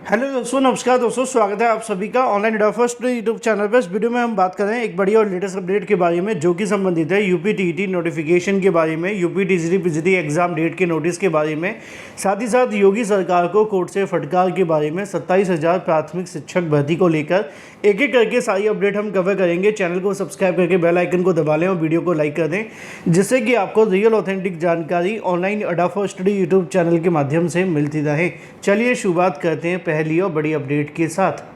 Hello दोस्तों, नमस्कार दोस्तों, स्वागत है आप सभी का ऑनलाइन फर्स्ट यूट्यूब चैनल पर। इस वीडियो में हम बात कर रहे हैं एक बड़ी और लेटेस्ट अपडेट के बारे में, जो कि संबंधित है यूपी टीईटी नोटिफिकेशन के बारे में, UP TGT PGT exam date के नोटिस के बारे में, साथ ही साथ योगी सरकार को कोर्ट से फटकार के बारे में, 27,000 प्राथमिक शिक्षक भर्ती को लेकर एक एक करके सारी अपडेट हम कवर करेंगे। चैनल को सब्सक्राइब करके बेल आइकन को दबा लें और वीडियो को लाइक कर दें, जिससे कि आपको रियल ऑथेंटिक जानकारी ऑनलाइन अडाफा स्टडी यूट्यूब चैनल के माध्यम से मिलती रहे। चलिए शुरुआत करते हैं पहली और बड़ी अपडेट के साथ।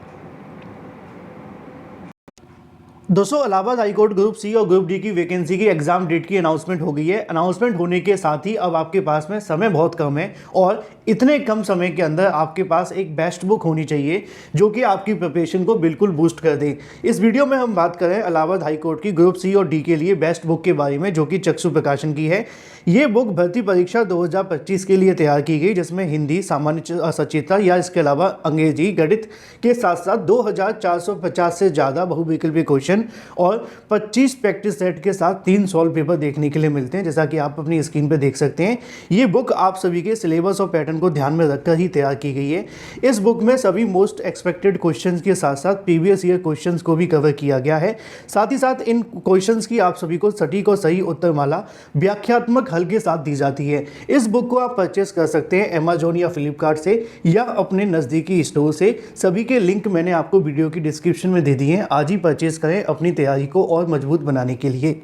दोस्तों, इलाहाबाद हाईकोर्ट ग्रुप सी और ग्रुप डी की वैकेंसी की एग्जाम डेट की अनाउंसमेंट हो गई है। अनाउंसमेंट होने के साथ ही अब आपके पास में समय बहुत कम है और इतने कम समय के अंदर आपके पास एक बेस्ट बुक होनी चाहिए जो कि आपकी प्रिपरेशन को बिल्कुल बूस्ट कर दे। इस वीडियो में हम बात करें इलाहाबाद हाईकोर्ट की ग्रुप सी और डी के लिए बेस्ट बुक के बारे में, जो कि चक्षु प्रकाशन की है। ये बुक भर्ती परीक्षा 2025 के लिए तैयार की गई, जिसमें हिंदी, सामान्य सचेतता या इसके अलावा अंग्रेजी, गणित के साथ साथ 2450 से ज़्यादा बहुविकल्पी क्वेश्चन और 25 प्रैक्टिस सेट के साथ 3 सॉल्व पेपर देखने के लिए मिलते हैं, जैसा कि आप अपनी स्क्रीन पर देख सकते हैं। ये बुक आप सभी के सिलेबस और पैटर्न को ध्यान में रखकर ही तैयार की गई है। इस बुक में सभी मोस्ट एक्सपेक्टेड क्वेश्चंस के साथ साथ प्रीवियस ईयर क्वेश्चंस को भी कवर किया गया है। साथ ही साथ इन क्वेश्चंस की आप सभी को सटीक और सही उत्तरमाला व्याख्यात्मक हल के साथ दी जाती है। इस बुक को आप परचेस कर सकते हैं अमेजोन या फ्लिपकार्ट से या अपने नज़दीकी स्टोर से। सभी के लिंक मैंने आपको वीडियो की डिस्क्रिप्शन में दे दी हैं। आज ही परचेस करें अपनी तैयारी को और मजबूत बनाने के लिए।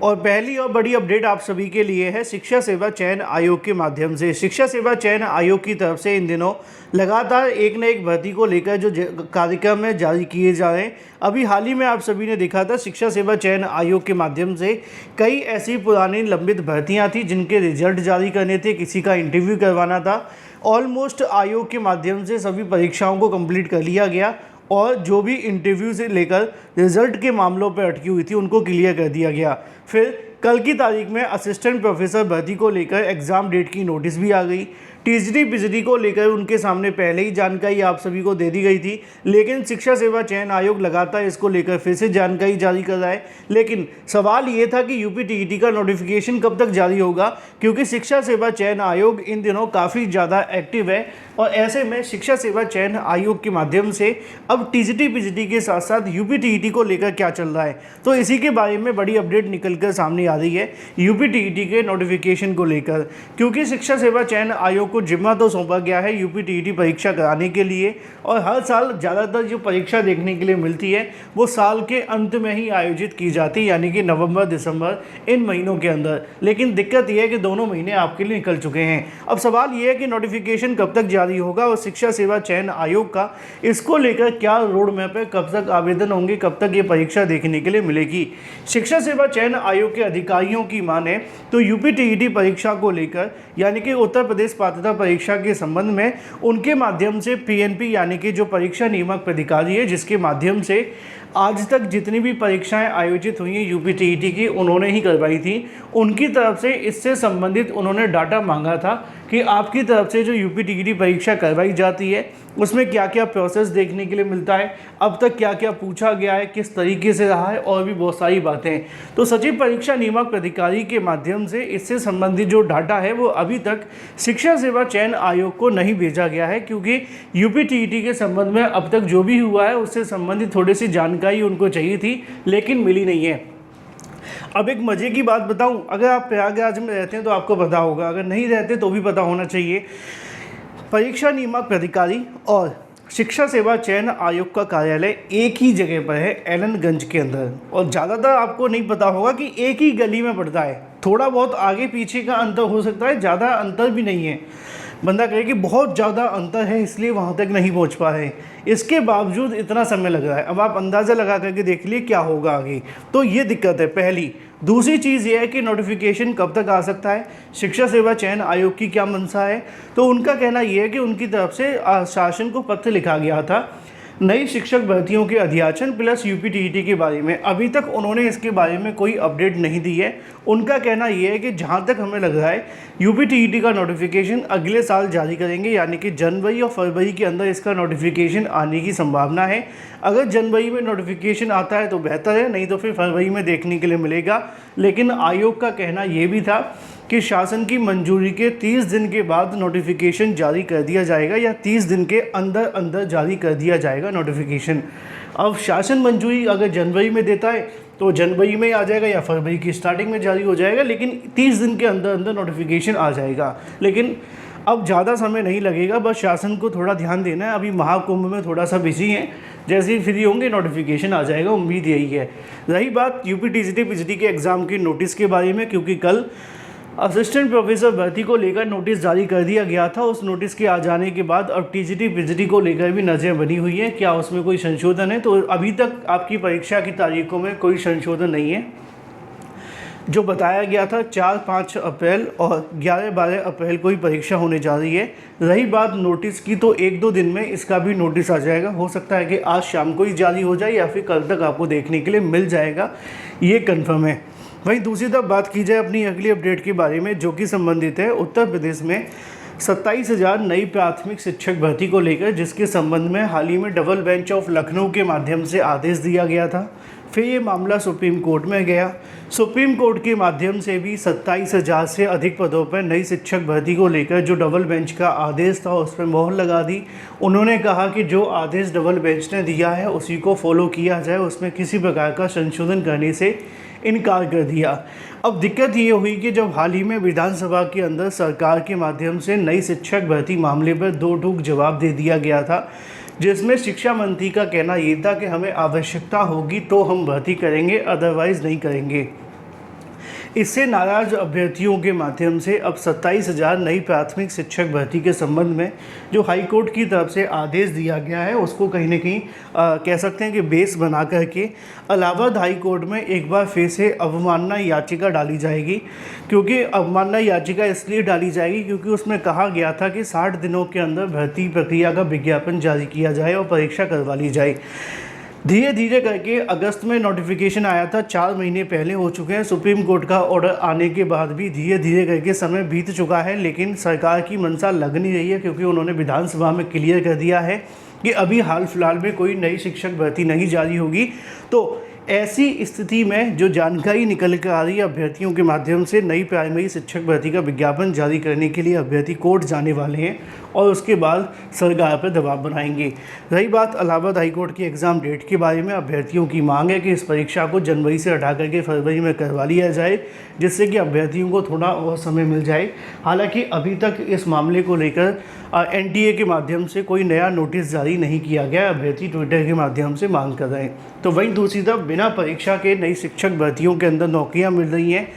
और पहली और बड़ी अपडेट आप सभी के लिए है शिक्षा सेवा चयन आयोग के माध्यम से। शिक्षा सेवा चयन आयोग की तरफ से इन दिनों लगातार एक न एक भर्ती को लेकर जो कार्यक्रम में जारी किए जा रहे हैं। अभी हाल ही में आप सभी ने देखा था, शिक्षा सेवा चयन आयोग के माध्यम से कई ऐसी पुरानी लंबित भर्तियां थी जिनके रिजल्ट जारी करने थे, किसी का इंटरव्यू करवाना था। ऑलमोस्ट आयोग के माध्यम से सभी परीक्षाओं को कंप्लीट कर लिया गया और जो भी इंटरव्यू से लेकर रिजल्ट के मामलों पर अटकी हुई थी उनको क्लियर कर दिया गया। फिर कल की तारीख में असिस्टेंट प्रोफेसर भर्ती को लेकर एग्ज़ाम डेट की नोटिस भी आ गई। टीजीटी पीजीटी को लेकर उनके सामने पहले ही जानकारी आप सभी को दे दी गई थी, लेकिन शिक्षा सेवा चयन आयोग लगातार इसको लेकर फिर से जानकारी जारी कर रहा है। लेकिन सवाल ये था कि यूपी टीईटी का नोटिफिकेशन कब तक जारी होगा, क्योंकि शिक्षा सेवा चयन आयोग इन दिनों काफ़ी ज़्यादा एक्टिव है और ऐसे में शिक्षा सेवा चयन आयोग के माध्यम से अब टीजीटी पीजीटी के साथ साथ यूपी टीईटी को लेकर क्या चल रहा है, तो इसी के बारे में बड़ी अपडेट निकल कर सामने आ रही है यूपी टीईटी के नोटिफिकेशन को लेकर। क्योंकि शिक्षा सेवा चयन आयोग को जिम्मा तो सौंपा गया है यूपी टीईटी परीक्षा कराने के लिए, और हर साल ज़्यादातर जो परीक्षा देखने के लिए मिलती है वो साल के अंत में ही आयोजित की जाती है, यानी कि नवंबर दिसंबर इन महीनों के अंदर। लेकिन दिक्कत यह है कि दोनों महीने आपके लिए निकल चुके हैं। अब सवाल ये है कि नोटिफिकेशन कब तक जारी होगा और शिक्षा सेवा चयन आयोग का इसको लेकर क्या रोड मैप है, कब तक आवेदन होंगे, कब तक ये परीक्षा देखने के लिए मिलेगी। शिक्षा सेवा चयन आयोग के अधिकारियों की माने तो यूपी टीईटी परीक्षा को लेकर, यानी कि उत्तर प्रदेश पात्रता परीक्षा के संबंध में उनके माध्यम से पीएनपी यानी कि जो परीक्षा नियामक प्राधिकारी है, जिसके माध्यम से आज तक जितनी भी परीक्षाएं आयोजित हुई हैं यूपी टीईटी की, उन्होंने ही करवाई थी। उनकी तरफ से इससे संबंधित उन्होंने डाटा मांगा था कि आपकी तरफ से जो यूपी टीईटी परीक्षा करवाई जाती है उसमें क्या क्या प्रोसेस देखने के लिए मिलता है, अब तक क्या क्या पूछा गया है, किस तरीके से रहा है, और भी बहुत सारी बातें। तो सचिव परीक्षा नियामक प्राधिकारी के माध्यम से इससे संबंधित जो डाटा है वो अभी तक शिक्षा सेवा चयन आयोग को नहीं भेजा गया है, क्योंकि यूपी टीईटी के संबंध में अब तक जो भी हुआ है उससे संबंधित थोड़ी सी जानकारी उनको चाहिए थी, लेकिन मिली नहीं है। अब एक मज़े की बात बताऊं, अगर आप प्रयागराज में रहते हैं तो आपको पता होगा, अगर नहीं रहते तो भी पता होना चाहिए। परीक्षा नियामक प्राधिकारी और शिक्षा सेवा चयन आयोग का कार्यालय एक ही जगह पर है, एलनगंज के अंदर, और ज़्यादातर आपको नहीं पता होगा कि एक ही गली में पड़ता है। थोड़ा बहुत आगे पीछे का अंतर हो सकता है, ज़्यादा अंतर भी नहीं है। बंदा कहे कि बहुत ज़्यादा अंतर है इसलिए वहाँ तक नहीं पहुँच पा रहे, इसके बावजूद इतना समय लग रहा है। अब आप अंदाज़ा लगा करके देख लिए क्या होगा आगे। तो ये दिक्कत है पहली। दूसरी चीज़ ये है कि नोटिफिकेशन कब तक आ सकता है, शिक्षा सेवा चयन आयोग की क्या मंशा है। तो उनका कहना ये है कि उनकी तरफ से शासन को पत्र लिखा गया था नई शिक्षक भर्तियों के अध्याचन प्लस यूपी टीईटी के बारे में। अभी तक उन्होंने इसके बारे में कोई अपडेट नहीं दी है। उनका कहना यह है कि जहाँ तक हमें लग रहा है यूपी टीईटी का नोटिफिकेशन अगले साल जारी करेंगे, यानी कि जनवरी और फरवरी के अंदर इसका नोटिफिकेशन आने की संभावना है। अगर जनवरी में नोटिफिकेशन आता है तो बेहतर है, नहीं तो फिर फरवरी में देखने के लिए मिलेगा। लेकिन आयोग का कहना यह भी था कि शासन की मंजूरी के 30 दिन के बाद नोटिफिकेशन जारी कर दिया जाएगा या 30 दिन के अंदर अंदर जारी कर दिया जाएगा नोटिफिकेशन। अब शासन मंजूरी अगर जनवरी में देता है तो जनवरी में आ जाएगा या फरवरी की स्टार्टिंग में जारी हो जाएगा, लेकिन 30 दिन के अंदर अंदर नोटिफिकेशन आ जाएगा। लेकिन अब ज़्यादा समय नहीं लगेगा, बस शासन को थोड़ा ध्यान देना है। अभी महाकुंभ में थोड़ा सा बिजी हैं, जैसे ही फ्री होंगे नोटिफिकेशन आ जाएगा, उम्मीद यही है। रही बात यूपी टीजीटी पीजीटी के एग्ज़ाम की नोटिस के बारे में, क्योंकि कल असिस्टेंट प्रोफेसर भर्ती को लेकर नोटिस जारी कर दिया गया था। उस नोटिस के आ जाने के बाद अब टीजीटी पीजीटी को लेकर भी नज़रें बनी हुई हैं, क्या उसमें कोई संशोधन है। तो अभी तक आपकी परीक्षा की तारीखों में कोई संशोधन नहीं है। जो बताया गया था 4-5 अप्रैल और 11-12 अप्रैल को ही परीक्षा होने जा रही है। रही बात नोटिस की, तो 1-2 दिन में इसका भी नोटिस आ जाएगा। हो सकता है कि आज शाम को ही जारी हो जाए या फिर कल तक आपको देखने के लिए मिल जाएगा, ये कन्फर्म है। वहीं दूसरी तरफ बात की जाए अपनी अगली अपडेट के बारे में, जो कि संबंधित है उत्तर प्रदेश में 27,000 नई प्राथमिक शिक्षक भर्ती को लेकर, जिसके संबंध में हाल ही में डबल बेंच ऑफ लखनऊ के माध्यम से आदेश दिया गया था। फिर ये मामला सुप्रीम कोर्ट में गया। सुप्रीम कोर्ट के माध्यम से भी 27,000 से अधिक पदों पर नई शिक्षक भर्ती को लेकर जो डबल बेंच का आदेश था उस पर मोहर लगा दी। उन्होंने कहा कि जो आदेश डबल बेंच ने दिया है उसी को फॉलो किया जाए, उसमें किसी प्रकार का संशोधन करने से इनकार कर दिया। अब दिक्कत ये हुई कि जब हाल ही में विधानसभा के अंदर सरकार के माध्यम से नई शिक्षक भर्ती मामले पर दो टूक जवाब दे दिया गया था, जिसमें शिक्षा मंत्री का कहना ये था कि हमें आवश्यकता होगी तो हम भर्ती करेंगे, अदरवाइज़ नहीं करेंगे। इससे नाराज अभ्यर्थियों के माध्यम से अब 27,000 नई प्राथमिक शिक्षक भर्ती के संबंध में जो हाई कोर्ट की तरफ से आदेश दिया गया है उसको कहीं ना कहीं कह सकते हैं कि बेस बना करके इलाहाबाद हाई कोर्ट में एक बार फिर से अवमानना याचिका डाली जाएगी। क्योंकि अवमानना याचिका इसलिए डाली जाएगी क्योंकि उसमें कहा गया था कि 60 दिनों के अंदर भर्ती प्रक्रिया का विज्ञापन जारी किया जाए और परीक्षा करवा ली जाए। धीरे धीरे करके अगस्त में नोटिफिकेशन आया था, 4 महीने पहले हो चुके हैं। सुप्रीम कोर्ट का ऑर्डर आने के बाद भी धीरे धीरे करके समय बीत चुका है, लेकिन सरकार की मंशा लग नहीं रही है, क्योंकि उन्होंने विधानसभा में क्लियर कर दिया है कि अभी हाल फिलहाल में कोई नई शिक्षक भर्ती नहीं जारी होगी। तो ऐसी स्थिति में जो जानकारी निकल कर आ रही है अभ्यर्थियों के माध्यम से, नई प्राइमरी शिक्षक भर्ती का विज्ञापन जारी करने के लिए अभ्यर्थी कोर्ट जाने वाले हैं और उसके बाद सरकार पर दबाव बनाएंगे। रही बात इलाहाबाद हाईकोर्ट की एग्ज़ाम डेट के बारे में, अभ्यर्थियों की मांग है कि इस परीक्षा को जनवरी से हटा करके फरवरी में करवा लिया जाए, जिससे कि अभ्यर्थियों को थोड़ा और समय मिल जाए। हालांकि अभी तक इस मामले को लेकर NTA के माध्यम से कोई नया नोटिस जारी नहीं किया गया। अभ्यर्थी ट्विटर के माध्यम से मांग कर रहे हैं। तो वहीं दूसरी तरफ बिना परीक्षा के नई शिक्षक भर्तियों के अंदर नौकरियां मिल रही हैं।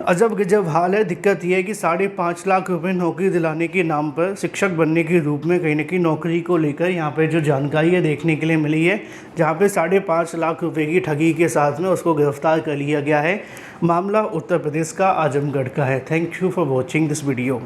अजब गजब हाल है। दिक्कत यह है कि 5.5 लाख रुपए नौकरी दिलाने के नाम पर शिक्षक बनने के रूप में कहीं ना कहीं नौकरी को लेकर यहाँ पे जो जानकारी है देखने के लिए मिली है, जहाँ पे 5.5 लाख रुपए की ठगी के साथ में उसको गिरफ्तार कर लिया गया है। मामला उत्तर प्रदेश का आजमगढ़ का है। Thank you for watching this video.